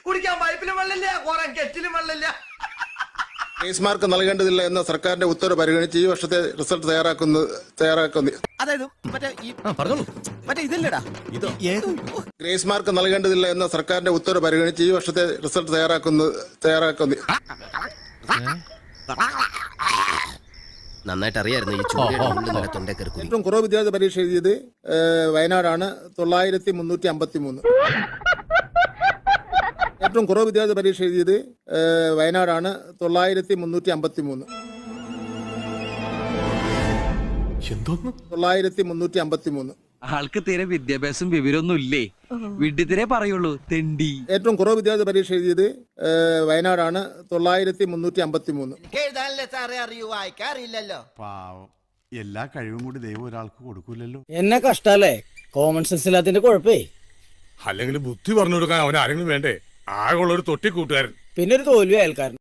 കുടിക്കാൻ പൈപ്പിലും വെള്ളമില്ല, കുറെ കെറ്റിലും വെള്ളമില്ല. ഗ്രേസ് മാർക്ക് നൽകേണ്ടതില്ല എന്ന സർക്കാരിന്റെ ഉത്തരവ് പരിഗണിച്ച് ഈ വർഷത്തെ റിസൾട്ട് തയ്യാറാക്കുന്നു. അതായത് മറ്റേ ഇതില്ലടാ, ഗ്രേസ് മാർക്ക് നൽകേണ്ടതില്ല എന്ന സർക്കാരിന്റെ ഉത്തരവ് പരിഗണിച്ച് ഈ വർഷത്തെ റിസൾട്ട് തയ്യാറാക്കുന്നു. നന്നായിട്ട് അറിയായിരുന്നു ഈ തൊണ്ടക്കറി. ഏറ്റവും കുറവ് വിദ്യാർത്ഥി പരീക്ഷ എഴുതിയത് വയനാടാണ്, 9353. ഏറ്റവും കുറവ് വിദ്യാർത്ഥി പരീക്ഷ എഴുതിയത് വയനാടാണ്, 9353. 9353. ആൾക്ക് തീരെ വിദ്യാഭ്യാസം വിവരമൊന്നും ഇല്ലേ, വിഡ്ഢിത്തിരെ പറയുള്ളൂ, തെണ്ടി. ഏറ്റവും കുറവ് വിദ്യാർത്ഥി പരീക്ഷ എഴുതിയത് വയനാടാണ്, 9353. എഴുതാനല്ലേ സാറേ അറിയൂ, വായിക്കാറില്ലല്ലോ. പാവം, എല്ലാ കഴിവും കൂടി ദൈവം ഒരാൾക്ക് കൊടുക്കൂലല്ലോ. എന്നെ കഷ്ടല്ലേ, കോമൺ സെൻസ് ഇല്ലാത്തിന്റെ കുഴപ്പേ. അല്ലെങ്കിൽ ബുദ്ധി പറഞ്ഞു കൊടുക്കാൻ അവൻ ആരെങ്കിലും വേണ്ടേ? ആകെയുള്ള ഒരു തൊട്ടി കൂട്ടുകാരൻ, പിന്നെ ഒരു തോൽവി അയൽക്കാരൻ.